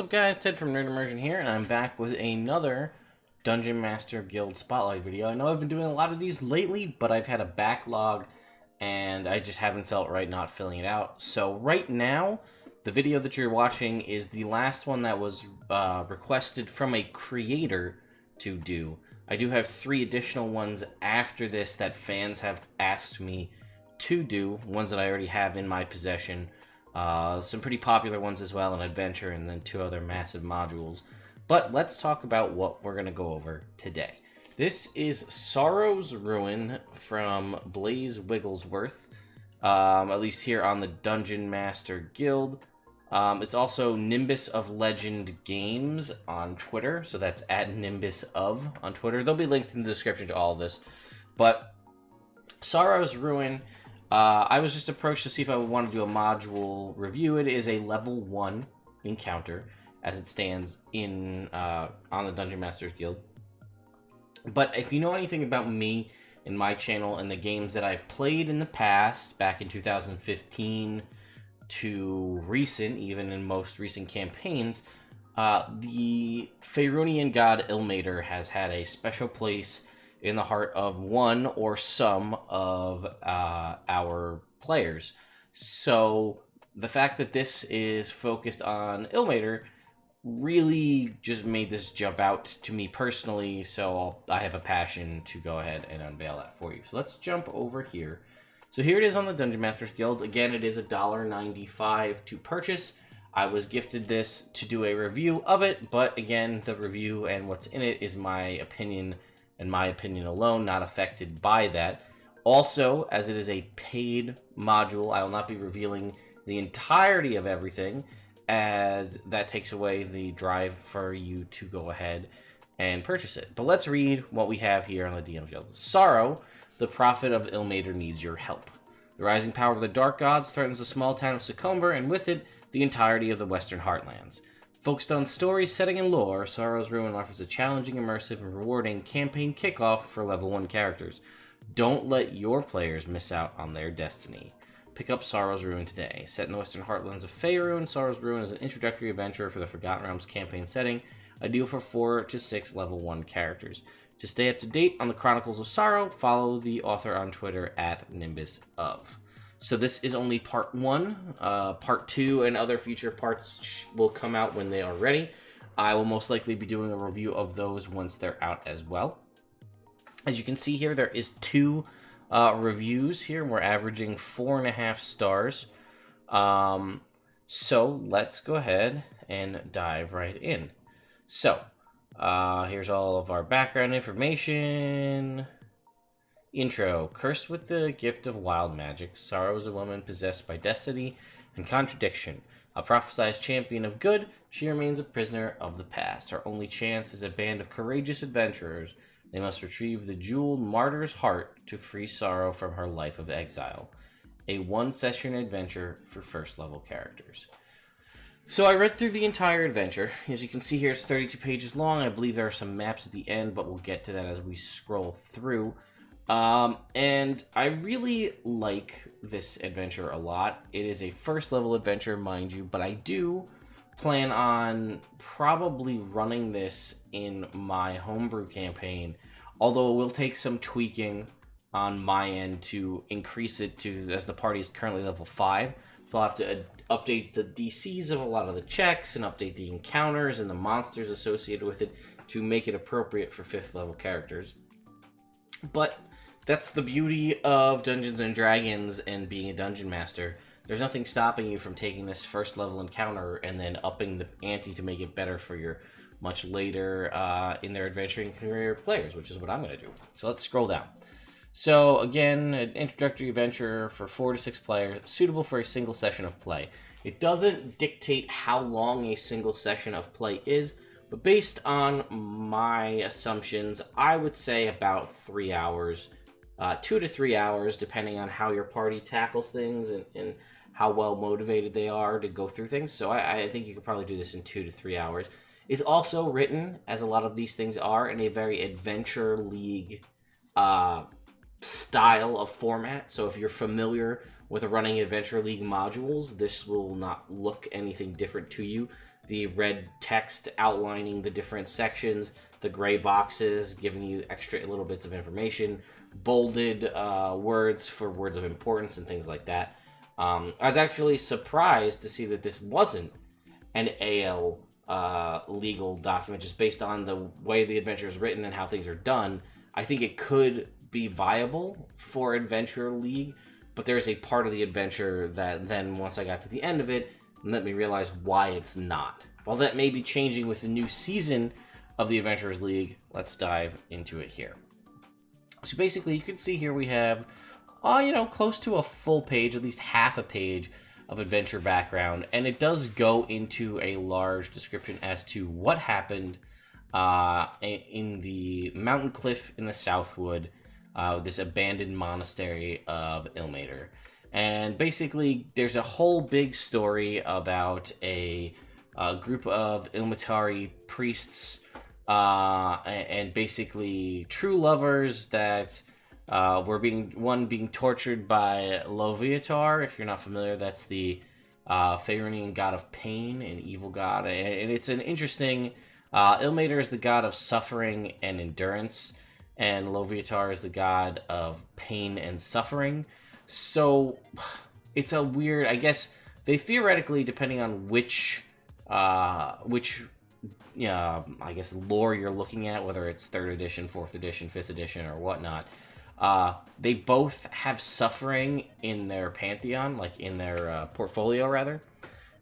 up guys, Ted from Immersion here, and I'm back with another Dungeon Master Guild Spotlight video. I know I've been doing a lot of these lately, but I've had a backlog, and I just haven't felt right not filling it out. So right now, the video that you're watching is the last one that was requested from a creator to do. I do have 3 additional ones after this that fans have asked me to do, ones that I already have in my possession. Some pretty popular ones as well, an adventure, and then 2 other massive modules. But let's talk about what we're going to go over today. This is Sorrow's Ruin from Blaze Wigglesworth, at least here on the Dungeon Master Guild. It's also Nimbus of Legend Games on Twitter, so that's at Nimbus of on Twitter. There'll be links in the description to all of this. But Sorrow's Ruin, I was just approached to see if I would want to do a module review. It is a level 1 encounter as it stands in on the Dungeon Masters Guild. But if you know anything about me and my channel and the games that I've played in the past, back in 2015 to recent, even in most recent campaigns, the Faerunian god Ilmater has had a special place in the heart of one or some of our players. So the fact that this is focused on Ilmater really just made this jump out to me personally, so I have a passion to go ahead and unveil that for you. So let's jump over here. So here it is on the Dungeon Masters Guild. Again, it is $1.95 to purchase. I was gifted this to do a review of it, but again, the review and what's in it is my opinion, and my opinion alone, not affected by that. Also, as it is a paid module, I will not be revealing the entirety of everything, as that takes away the drive for you to go ahead and purchase it. But let's read what we have here on the DM Guild. Sorrow, the prophet of Ilmater, needs your help. The rising power of the Dark Gods threatens the small town of Secomber, and with it, the entirety of the Western Heartlands. Focused on story, setting, and lore, Sorrow's Ruin offers a challenging, immersive, and rewarding campaign kickoff for level 1 characters. Don't let your players miss out on their destiny. Pick up Sorrow's Ruin today. Set in the Western Heartlands of Faerun, Sorrow's Ruin is an introductory adventure for the Forgotten Realms campaign setting, ideal for 4 to 6 level 1 characters. To stay up to date on the Chronicles of Sorrow, follow the author on Twitter at Nimbus of. So this is only part 1. Part 2 and other future parts will come out when they are ready. I will most likely be doing a review of those once they're out as well. As you can see here, there is 2 reviews here. We're averaging 4.5 stars. So let's go ahead and dive right in. So here's all of our background information. Intro. Cursed with the gift of wild magic, Sorrow is a woman possessed by destiny and contradiction. A prophesized champion of good, she remains a prisoner of the past. Her only chance is a band of courageous adventurers. They must retrieve the jeweled martyr's heart to free Sorrow from her life of exile. A 1-session adventure for first-level characters. So I read through the entire adventure. As you can see here, it's 32 pages long. I believe there are some maps at the end, but we'll get to that as we scroll through. And I really like this adventure a lot. It is a first level adventure, mind you, but I do plan on probably running this in my homebrew campaign, although it will take some tweaking on my end to increase it to, as the party is currently level 5, so I'll have to update the DCs of a lot of the checks and update the encounters and the monsters associated with it to make it appropriate for 5th level characters. But that's the beauty of Dungeons & Dragons and being a Dungeon Master. There's nothing stopping you from taking this first level encounter and then upping the ante to make it better for your much later in their adventuring career players, which is what I'm going to do. So let's scroll down. So again, an introductory adventure for 4 to 6 players, suitable for a single session of play. It doesn't dictate how long a single session of play is, but based on my assumptions, I would say about 3 hours. 2 to 3 hours, depending on how your party tackles things and how well motivated they are to go through things. So I think you could probably do this in 2 to 3 hours. It's also written, as a lot of these things are, in a very Adventure League style of format. So if you're familiar with running Adventure League modules, this will not look anything different to you. the red text outlining the different sections, the gray boxes giving you extra little bits of information, bolded words for words of importance and things like that. I was actually surprised to see that this wasn't an AL legal document, just based on the way the adventure is written and how things are done. I think it could be viable for Adventure League, but there's a part of the adventure that then, once I got to the end of it, let me realize why it's not. While that may be changing with the new season of the Adventurers League, let's dive into it here. So basically, you can see here we have, close to a full page, at least half a page of adventure background, and it does go into a large description as to what happened in the mountain cliff in the Southwood, this abandoned monastery of Ilmater. And basically, there's a whole big story about a group of Ilmatari priests and basically true lovers that were being tortured by Loviatar. If you're not familiar, that's the Faerunian god of pain, an evil god, and it's an interesting. Ilmater is the god of suffering and endurance, and Loviatar is the god of pain and suffering. So it's a weird. I guess they theoretically, depending on which I guess lore you're looking at, whether it's 3rd edition, 4th edition, 5th edition, or whatnot. They both have suffering in their pantheon, like in their portfolio, rather.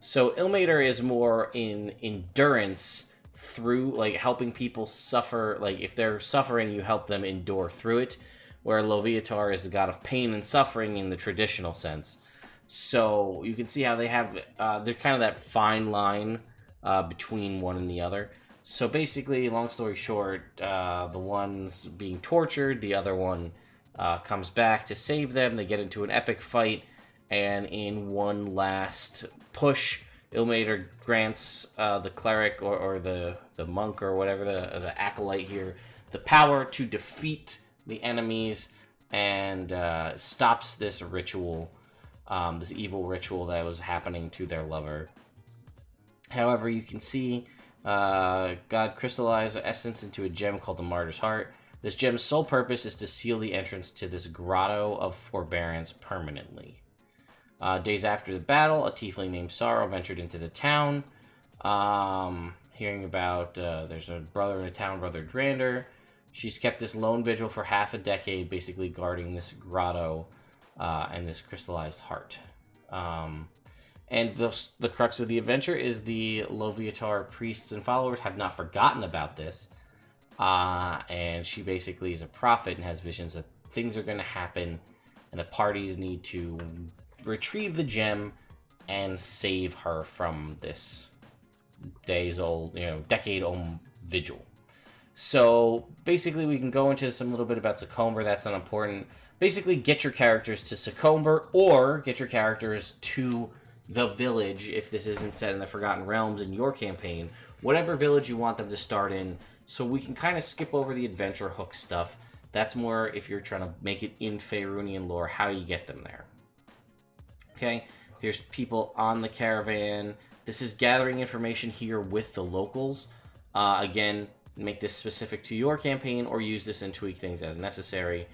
So Ilmater is more in endurance through, like, helping people suffer. Like, if they're suffering, you help them endure through it, where Loviatar is the god of pain and suffering in the traditional sense. So you can see how they have, they're kind of that fine line between one and the other. So basically, long story short, the one's being tortured, the other one comes back to save them. They get into an epic fight, and in one last push, Ilmater grants the cleric or the monk or whatever, the acolyte here, the power to defeat the enemies and stops this ritual, this evil ritual that was happening to their lover. However, you can see God crystallized essence into a gem called the Martyr's Heart. This gem's sole purpose is to seal the entrance to this grotto of forbearance permanently. Days after the battle, a tiefling named Sorrow ventured into the town. Hearing about there's a brother in the town, Brother Drander. She's kept this lone vigil for half a decade, basically guarding this grotto and this crystallized heart. And the crux of the adventure is the Loviatar priests and followers have not forgotten about this. And she basically is a prophet and has visions that things are going to happen, and the parties need to retrieve the gem and save her from this decade-old vigil. So basically, we can go into some little bit about Secomber. That's not important. Basically, get your characters to Secomber, or get your characters to the village if this isn't set in the Forgotten Realms in your campaign. Whatever village you want them to start in, so we can kind of skip over the adventure hook stuff. That's more if you're trying to make it in Faerunian lore, how you get them there. Okay, here's people on the caravan. This is gathering information here with the locals. Again, make this specific to your campaign or use this and tweak things as necessary.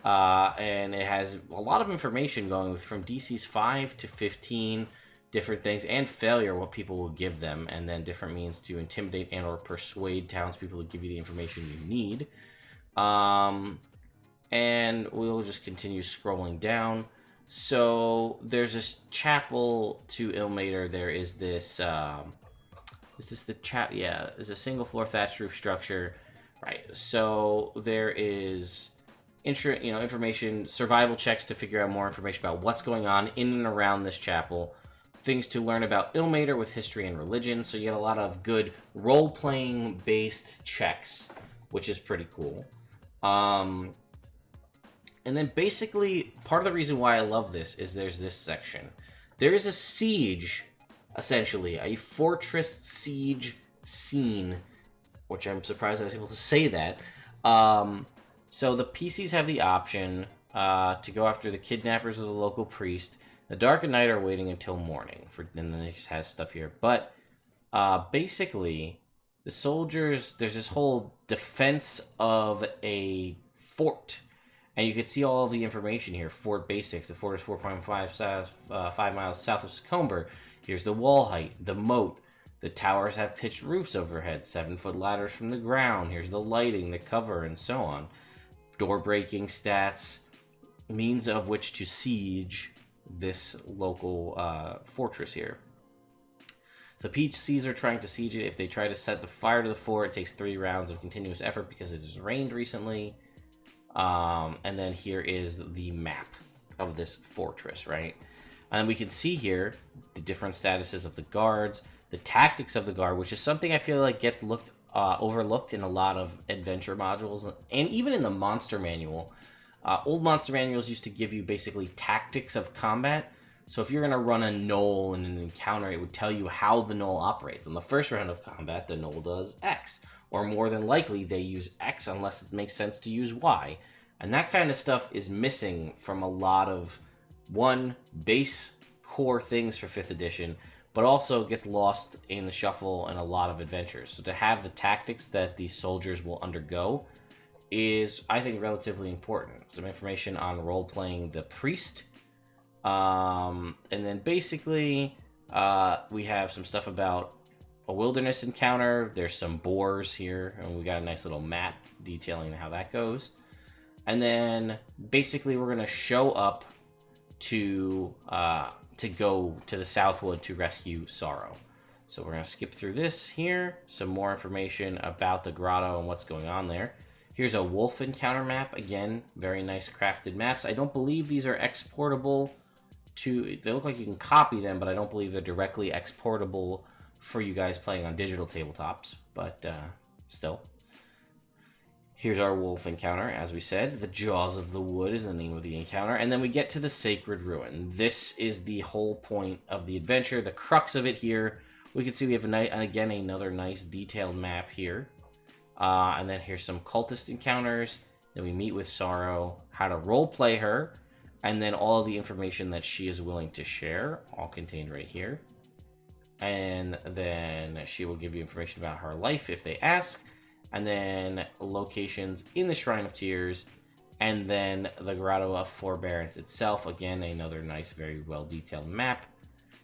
And it has a lot of information going from DCs 5 to 15, different things, and failure, what people will give them, and then different means to intimidate and or persuade townspeople to give you the information you need. And we'll just continue scrolling down. So there's this chapel to Ilmater. There is this, is this the chapel? Yeah, there's a single floor thatched roof structure. Right, so there is information, survival checks to figure out more information about what's going on in and around this chapel. Things to learn about Ilmater with history and religion. So you get a lot of good role-playing based checks, which is pretty cool. And then basically, part of the reason why I love this is there's this section. There is a siege, essentially, a fortress siege scene, which I'm surprised I was able to say that. So the PCs have the option to go after the kidnappers of the local priest. The Dark and Night are waiting until morning. And then it just has stuff here. But Basically, the soldiers, there's this whole defense of a fort. And you can see all of the information here. Fort basics. The fort is 4.5 miles south of Secomber. Here's the wall height, the moat. The towers have pitched roofs overhead, 7-foot ladders from the ground. Here's the lighting, the cover, and so on. Door breaking stats, means of which to siege this local fortress here. So PCs are trying to siege it. If they try to set the fire to the fort, it takes 3 rounds of continuous effort because it has rained recently. And then here is the map of this fortress, right? And we can see here the different statuses of the guards, the tactics of the guard, which is something I feel like gets overlooked in a lot of adventure modules, and even in the monster manual. Old monster manuals used to give you basically tactics of combat. So if you're going to run a gnoll in an encounter, it would tell you how the gnoll operates. In the first round of combat, the gnoll does X. Or more than likely, they use X unless it makes sense to use Y. And that kind of stuff is missing from a lot of, base core things for 5th edition, but also gets lost in the shuffle in a lot of adventures. So to have the tactics that these soldiers will undergo is, I think, relatively important. Some information on role-playing the priest. And then basically, we have some stuff about a wilderness encounter. There's some boars here, and we got a nice little map detailing how that goes. And then basically we're going to show up to go to the Southwood to rescue Sorrow. So we're going to skip through this here. Some more information about the grotto and what's going on there. Here's a wolf encounter map. Again, very nice crafted maps. I don't believe these are exportable to... They look like you can copy them, but I don't believe they're directly exportable for you guys playing on digital tabletops, but still. Here's our wolf encounter, as we said. The Jaws of the Wood is the name of the encounter, and then we get to the Sacred Ruin. This is the whole point of the adventure, the crux of it here. We can see we have, again, another nice detailed map here. And then here's some cultist encounters. Then we meet with Sorrow, how to roleplay her, and then all of the information that she is willing to share, all contained right here. And then she will give you information about her life if they ask, and then locations in the Shrine of Tears, and then the Grotto of Forbearance itself. Again, another nice, very well-detailed map,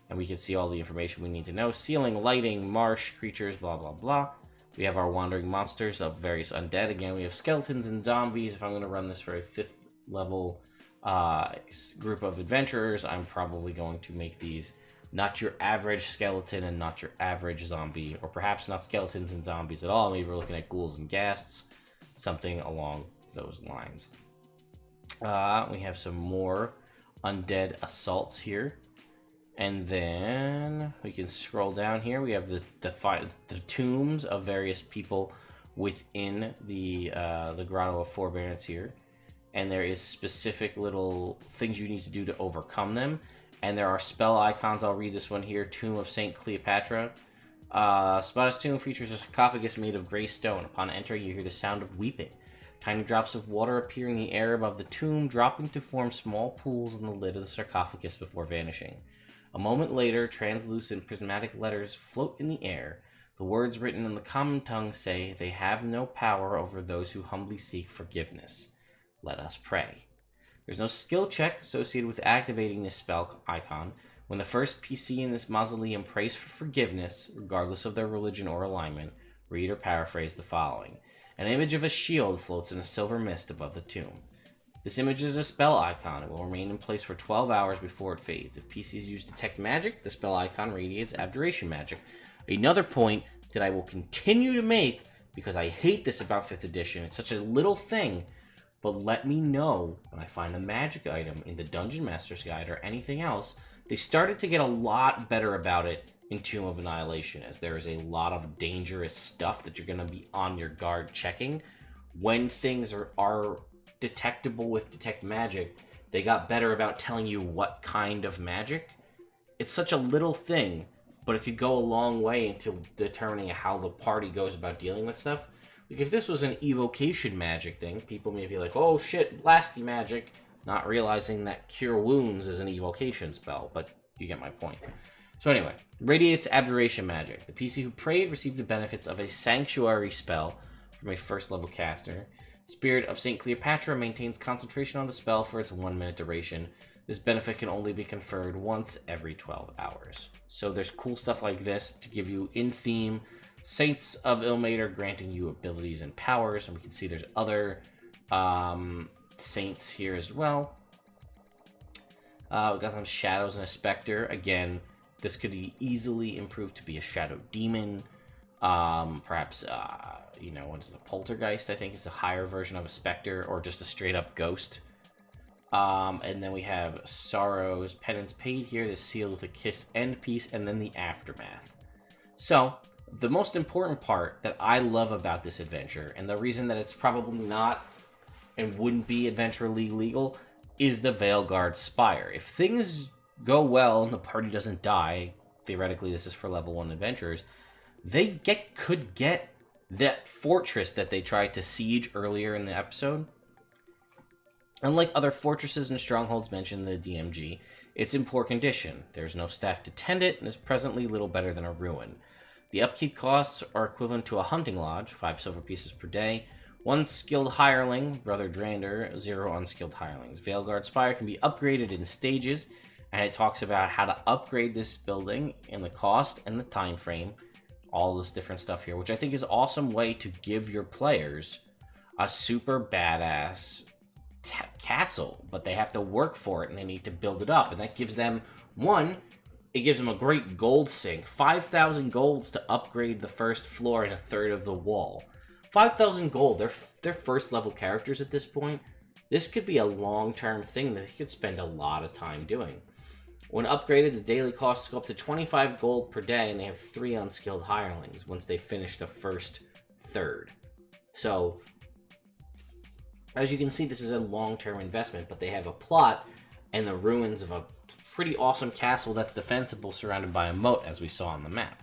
and we can see all the information we need to know. Ceiling, lighting, marsh, creatures, blah, blah, blah. We have our wandering monsters of various undead. Again, we have skeletons and zombies. If I'm going to run this for a 5th level group of adventurers, I'm probably going to make these not your average skeleton and not your average zombie, or perhaps not skeletons and zombies at all. Maybe we're looking at ghouls and ghasts, something along those lines. We have some more undead assaults here. And then we can scroll down here. We have the tombs of various people within the Grotto of Forbearance here. And there is specific little things you need to do to overcome them. And there are spell icons. I'll read this one here. Tomb of St. Cleopatra. Spada's tomb features a sarcophagus made of gray stone. Upon entering, you hear the sound of weeping. Tiny drops of water appear in the air above the tomb, dropping to form small pools in the lid of the sarcophagus before vanishing. A moment later, translucent prismatic letters float in the air. The words written in the common tongue say, "They have no power over those who humbly seek forgiveness. Let us pray." There's no skill check associated with activating this spell icon. When the first PC in this mausoleum prays for forgiveness, regardless of their religion or alignment, read or paraphrase the following. An image of a shield floats in a silver mist above the tomb. This image is a spell icon. It will remain in place for 12 hours before it fades. If PCs use Detect Magic, the spell icon radiates Abjuration Magic. Another point that I will continue to make, because I hate this about 5th edition, it's such a little thing, but let me know when I find a magic item in the Dungeon Master's Guide or anything else. They started to get a lot better about it in Tomb of Annihilation, as there is a lot of dangerous stuff that you're going to be on your guard checking. When things are detectable with Detect Magic, they got better about telling you what kind of magic. It's such a little thing, but it could go a long way into determining how the party goes about dealing with stuff. Like if this was an evocation magic thing, people may be like, oh shit, blasty magic, not realizing that Cure Wounds is an evocation spell, but you get my point. So anyway, radiates abjuration magic. The PC who prayed received the benefits of a sanctuary spell from a first level caster. Spirit of St. Cleopatra maintains concentration on the spell for its 1 minute duration. This benefit can only be conferred once every 12 hours. So there's cool stuff like this to give you in-theme Saints of Ilmater granting you abilities and powers. And we can see there's other saints here as well. We've got some shadows and a specter. Again, this could be easily improved to be a shadow demon. Perhaps, you know, what is it, a poltergeist, I think is a higher version of a specter, or just a straight up ghost. And then we have Sorrow's Penance Paid here, the seal to kiss end piece, and then the aftermath. So, the most important part that I love about this adventure, and the reason that it's probably not and wouldn't be Adventure League legal, is the Veilguard Spire. If things go well and the party doesn't die, theoretically this is for level 1 adventurers, they could get that fortress that they tried to siege earlier in the episode. Unlike other fortresses and strongholds mentioned in the DMG, it's in poor condition. There's no staff to tend it, and is presently little better than a ruin. The upkeep costs are equivalent to a hunting lodge, 5 silver pieces per day, 1 skilled hireling, Brother Drander, 0 unskilled hirelings. Veilguard Spire can be upgraded in stages, and it talks about how to upgrade this building and the cost and the time frame, all this different stuff here, which I think is an awesome way to give your players a super badass castle, but they have to work for it and they need to build it up, and that gives them, one, it gives them a great gold sink, 5,000 golds to upgrade the first floor and a third of the wall. 5,000 gold, they're first level characters at this point. This could be a long-term thing that they could spend a lot of time doing. When upgraded, the daily costs go up to 25 gold per day, and they have 3 unskilled hirelings once they finish the first third. So, as you can see, this is a long-term investment, but they have a plot and the ruins of a pretty awesome castle that's defensible surrounded by a moat, as we saw on the map.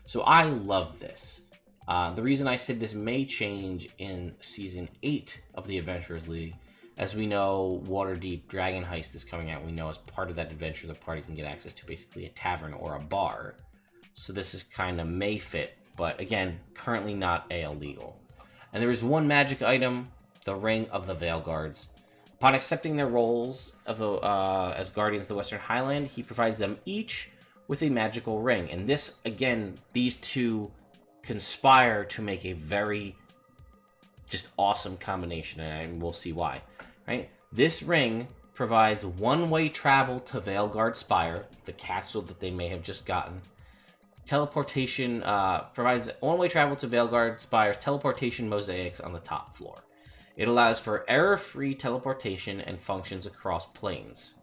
So I love this. The reason I said this may change in Season 8 of the Adventurers League, as we know Waterdeep Dragon Heist is coming out. We know as part of that adventure the party can get access to basically a tavern or a bar. So this is kind of may fit, but again, currently not AL legal. And there is one magic item, the Ring of the Veilguards. Upon accepting their roles of the, as Guardians of the Western Highland, he provides them each with a magical ring. And this, again, these two conspire to make a very just awesome combination, and we'll see why. Right? This ring provides one-way travel to Veilguard Spire, the castle that they may have just gotten. Teleportation provides one-way travel to Veilguard Spire's teleportation mosaics on the top floor. It allows for error-free teleportation and functions across planes.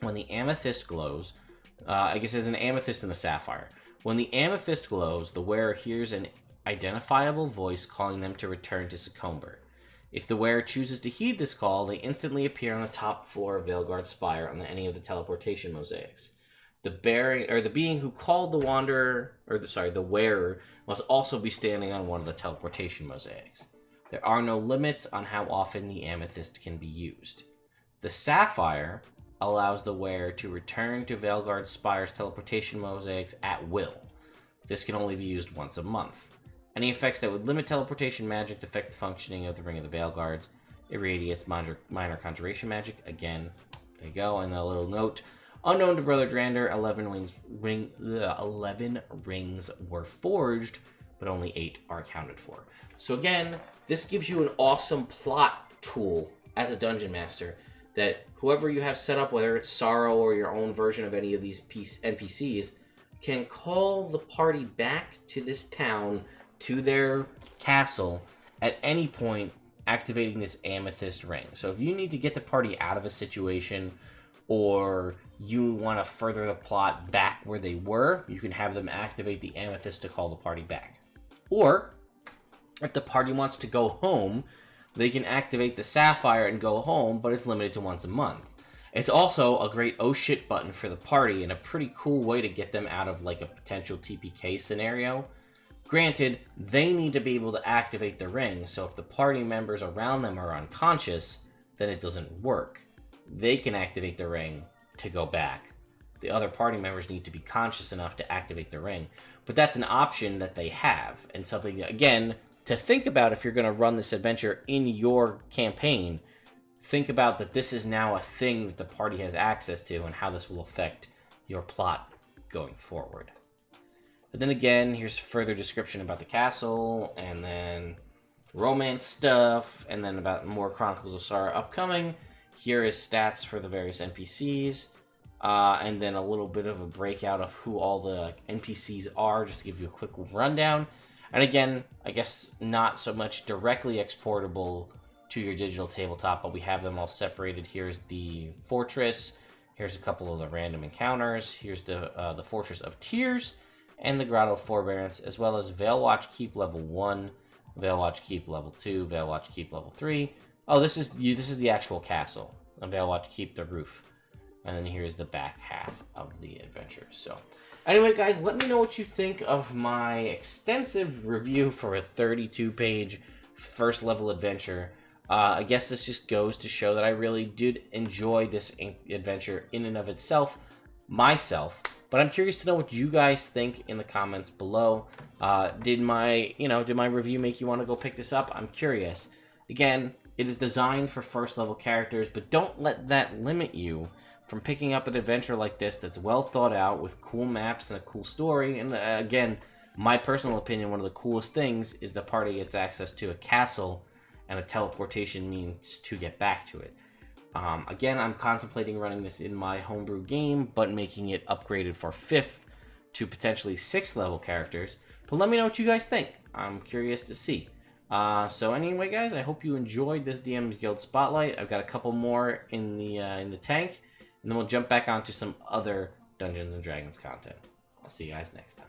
When the amethyst glows, I guess there's an amethyst and a sapphire. When the amethyst glows, the wearer hears an identifiable voice calling them to return to Secomber. If the wearer chooses to heed this call, they instantly appear on the top floor of Veilguard Spire on any of the teleportation mosaics. The being who called the wanderer, the wearer, must also be standing on one of the teleportation mosaics. There are no limits on how often the amethyst can be used. The sapphire allows the wearer to return to Veilguard Spire's teleportation mosaics at will. This can only be used once a month. Any effects that would limit teleportation magic affect the functioning of the Ring of the Veilguards. It radiates minor conjuration magic. Again, there you go. And a little note. Unknown to Brother Drander, 11 rings were forged, but only 8 are accounted for. So again, this gives you an awesome plot tool as a Dungeon Master that whoever you have set up, whether it's Sorrow or your own version of any of these NPCs, can call the party back to this town, to their castle, at any point, activating this amethyst ring. So if you need to get the party out of a situation, or you want to further the plot back where they were, you can have them activate the amethyst to call the party back. Or, if the party wants to go home, they can activate the sapphire and go home, but it's limited to once a month. It's also a great oh shit button for the party, and a pretty cool way to get them out of like a potential TPK scenario. Granted, they need to be able to activate the ring, so if the party members around them are unconscious, then it doesn't work. They can activate the ring to go back. the other party members need to be conscious enough to activate the ring. But that's an option that they have, and something, again, to think about if you're going to run this adventure in your campaign. Think about that this is now a thing that the party has access to and how this will affect your plot going forward. But then again, here's further description about the castle, and then romance stuff, and then about more Chronicles of Sorrow upcoming. Here is stats for the various NPCs, and then a little bit of a breakout of who all the NPCs are, just to give you a quick rundown. And again, I guess not so much directly exportable to your digital tabletop, but we have them all separated. Here's the fortress. Here's a couple of the random encounters. Here's the Fortress of Tears and the Grotto of Forbearance, as well as Veilwatch Keep level 1, Veilwatch Keep level 2, Veilwatch Keep level 3. Oh, this is the actual castle. And Veilwatch Keep the roof. And then here's the back half of the adventure. So, anyway, guys, let me know what you think of my extensive review for a 32-page first level adventure. I guess this just goes to show that I really did enjoy this adventure in and of itself, myself. But I'm curious to know what you guys think in the comments below. Did my review make you want to go pick this up? I'm curious. Again, it is designed for first level characters, but don't let that limit you from picking up an adventure like this that's well thought out with cool maps and a cool story. And again, my personal opinion, one of the coolest things is the party gets access to a castle and a teleportation means to get back to it. Again, I'm contemplating running this in my homebrew game, but making it upgraded for 5th to potentially 6th level characters. But let me know what you guys think. I'm curious to see. So anyway, guys, I hope you enjoyed this DM's Guild Spotlight. I've got a couple more in the tank, and then we'll jump back onto some other Dungeons & Dragons content. I'll see you guys next time.